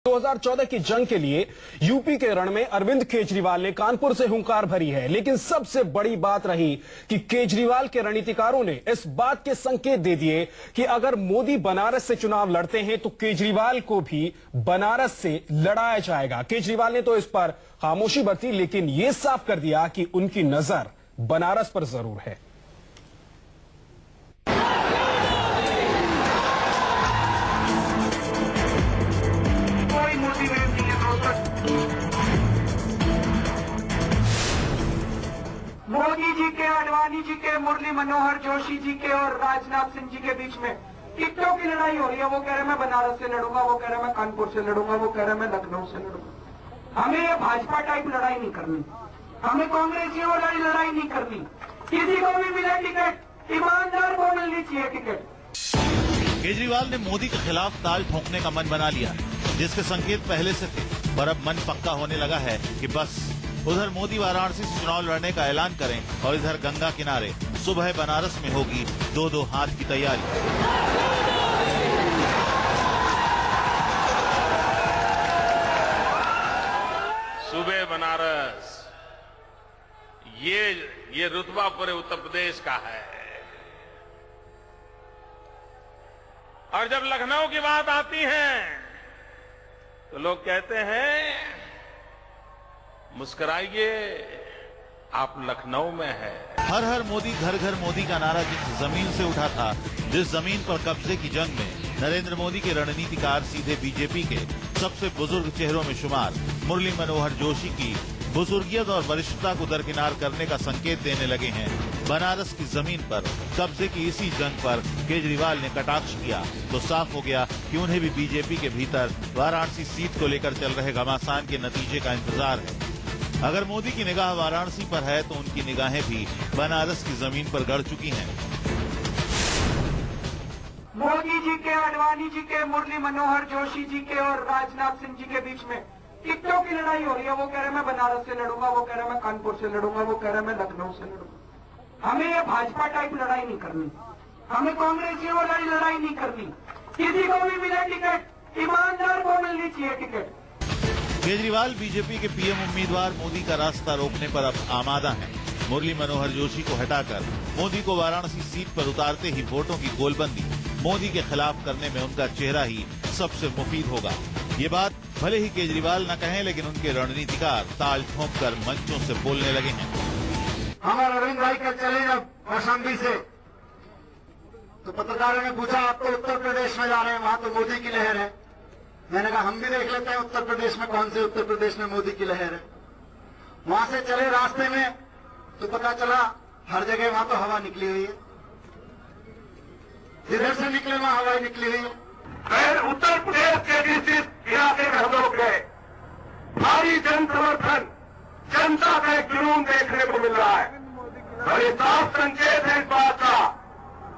2014 की जंग के लिए यूपी के रण में अरविंद केजरीवाल ने कानपुर से हुंकार भरी है, लेकिन सबसे बड़ी बात रही कि केजरीवाल के रणनीतिकारों ने इस बात के संकेत दे दिए कि अगर मोदी बनारस से चुनाव लड़ते हैं तो केजरीवाल को भी बनारस से लड़ाया जाएगा। केजरीवाल ने तो इस पर खामोशी बरती, लेकिन यह साफ कर दिया कि उनकी नजर बनारस पर जरूर है। मोदी जी के, आडवाणी जी के, मुरली मनोहर जोशी जी के और राजनाथ सिंह जी के बीच में टिकटों की लड़ाई हो रही है। वो कह रहे मैं बनारस से लड़ूंगा, वो कह रहे मैं कानपुर से लड़ूंगा, वो कह रहे मैं लखनऊ से लड़ूंगा। हमें ये भाजपा टाइप लड़ाई नहीं करनी, हमें कांग्रेसियों वाली लड़ाई नहीं करनी। किसी को भी मिले टिकट, ईमानदार को मिलनी चाहिए टिकट। केजरीवाल ने मोदी के खिलाफ ताल ठोकने का मन बना लिया, जिसके संकेत पहले से थे, पर अब मन पक्का होने लगा है कि बस उधर मोदी वाराणसी से चुनाव लड़ने का ऐलान करें और इधर गंगा किनारे सुबह बनारस में होगी दो हाथ की तैयारी। सुबह बनारस, ये रुतबा पूरे उत्तर प्रदेश का है। और जब लखनऊ की बात आती है तो लोग कहते हैं मुस्कुराइए, आप लखनऊ में हैं। हर हर मोदी घर घर मोदी का नारा जिस जमीन से उठा था, जिस जमीन पर कब्जे की जंग में नरेंद्र मोदी के रणनीतिकार सीधे बीजेपी के सबसे बुजुर्ग चेहरों में शुमार मुरली मनोहर जोशी की बुजुर्गियत और वरिष्ठता को दरकिनार करने का संकेत देने लगे हैं। बनारस की जमीन पर कब्जे की इसी जंग पर केजरीवाल ने कटाक्ष किया तो साफ हो गया कि उन्हें भी बीजेपी के भीतर वाराणसी सीट को लेकर चल रहे घमासान के नतीजे का इंतजार है। अगर मोदी की निगाह वाराणसी पर है तो उनकी निगाहें भी बनारस की जमीन पर गड़ चुकी हैं। मोदी जी के, आडवाणी जी के, मुरली मनोहर जोशी जी के और राजनाथ सिंह जी के बीच में टिकटों की लड़ाई हो रही है। वो कह रहे मैं बनारस से लड़ूंगा, वो कह रहे मैं कानपुर से लड़ूंगा, वो कह रहे मैं लखनऊ से लड़ूंगा। हमें ये भाजपा टाइप लड़ाई नहीं करनी, हमें कांग्रेसियों वाली लड़ाई नहीं करनी। किसी को भी मिले टिकट, ईमानदार को मिलनी चाहिए टिकट। केजरीवाल बीजेपी के पीएम उम्मीदवार मोदी का रास्ता रोकने पर अब आमादा हैं। मुरली मनोहर जोशी को हटाकर मोदी को वाराणसी सीट पर उतारते ही वोटों की गोलबंदी मोदी के खिलाफ करने में उनका चेहरा ही सबसे मुफीद होगा। ये बात भले ही केजरीवाल न कहें, लेकिन उनके रणनीतिकार ताल ठोंककर मंचों से बोलने लगे हैं। हमारे अरविंद भाई कल चले जब कौशाम्बी से, तो पत्रकारों ने पूछा आप तो उत्तर प्रदेश में जा रहे हैं, वहां तो मोदी की लहर है। मैंने कहा हम भी देख लेते हैं उत्तर प्रदेश में कौन से उत्तर प्रदेश में मोदी की लहर है। वहां से चले रास्ते में तो पता चला हर जगह वहां तो हवा निकली हुई है, जिधर से निकले वहां हवा निकली हुई है। फिर उत्तर प्रदेश के किसी इलाके में हम लोग गए, भारी जन समर्थन, जनता का एक जुनून देखने को मिल रहा है। और ये साफ संकेत है इस बात का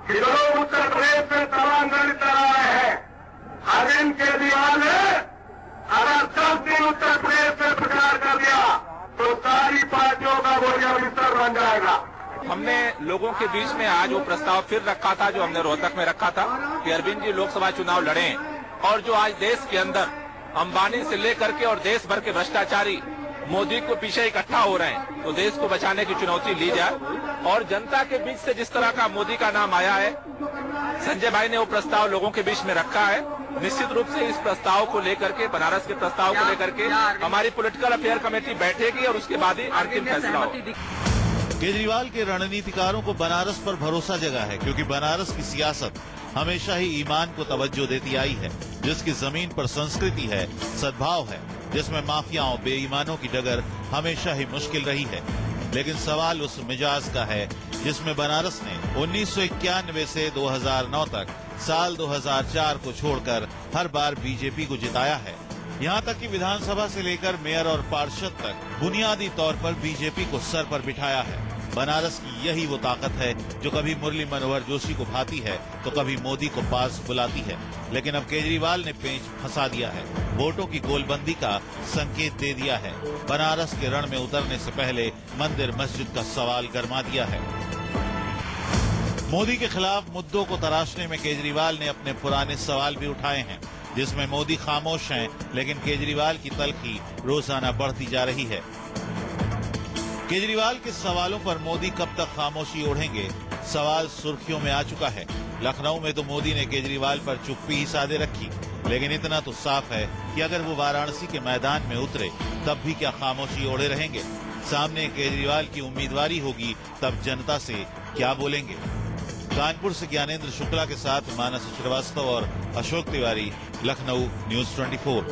कि लोग उत्तर प्रदेश में तमाम रणनीति आए हैं। अरविंद केजरीवाल ने अगर 10 दिन उत्तर प्रदेश में प्रचार कर दिया तो सारी पार्टियों का वो मिस्टर बन जाएगा। हमने लोगों के बीच में आज वो प्रस्ताव फिर रखा था जो हमने रोहतक में रखा था कि अरविंद जी लोकसभा चुनाव लड़ें, और जो आज देश के अंदर अंबानी से लेकर के और देश भर के भ्रष्टाचारी मोदी को पीछे इकट्ठा हो रहे हैं, तो देश को बचाने की चुनौती ली जाए। और जनता के बीच से जिस तरह का मोदी का नाम आया है, संजय भाई ने वो प्रस्ताव लोगों के बीच में रखा है। निश्चित रूप से इस प्रस्ताव को लेकर के, बनारस के प्रस्ताव को लेकर के हमारी पॉलिटिकल अफेयर कमेटी बैठेगी और उसके बाद ही अंतिम फैसला होगा। केजरीवाल के रणनीतिकारों को बनारस पर भरोसा जगा है, क्योंकि बनारस की सियासत हमेशा ही ईमान को तवज्जो देती आई है, जिसकी जमीन पर संस्कृति है, सद्भाव है, जिसमें माफियाओं बेईमानों की डगर हमेशा ही मुश्किल रही है। लेकिन सवाल उस मिजाज का है जिसमें बनारस ने 1991 से 2009 तक साल 2004 को छोड़कर हर बार बीजेपी को जिताया है। यहाँ तक कि विधानसभा से लेकर मेयर और पार्षद तक बुनियादी तौर पर बीजेपी को सर पर बिठाया है। बनारस की यही वो ताकत है जो कभी मुरली मनोहर जोशी को भाती है तो कभी मोदी को पास बुलाती है। लेकिन अब केजरीवाल ने पेंच फंसा दिया है, वोटों की गोलबंदी का संकेत दे दिया है। बनारस के रण में उतरने से पहले मंदिर मस्जिद का सवाल गरमा दिया है। मोदी के खिलाफ मुद्दों को तराशने में केजरीवाल ने अपने पुराने सवाल भी उठाए हैं। जिसमें मोदी खामोश हैं, लेकिन केजरीवाल की तलखी रोजाना बढ़ती जा रही है। केजरीवाल के सवालों पर मोदी कब तक खामोशी ओढ़ेंगे, सवाल सुर्खियों में आ चुका है। लखनऊ में तो मोदी ने केजरीवाल पर चुप्पी ही साधे रखी, लेकिन इतना तो साफ है कि अगर वो वाराणसी के मैदान में उतरे तब भी क्या खामोशी ओढ़े रहेंगे। सामने केजरीवाल की उम्मीदवारी होगी तब जनता से क्या बोलेंगे। कानपुर से ज्ञानेंद्र शुक्ला के साथ मानस श्रीवास्तव और अशोक तिवारी, लखनऊ, न्यूज़ 24।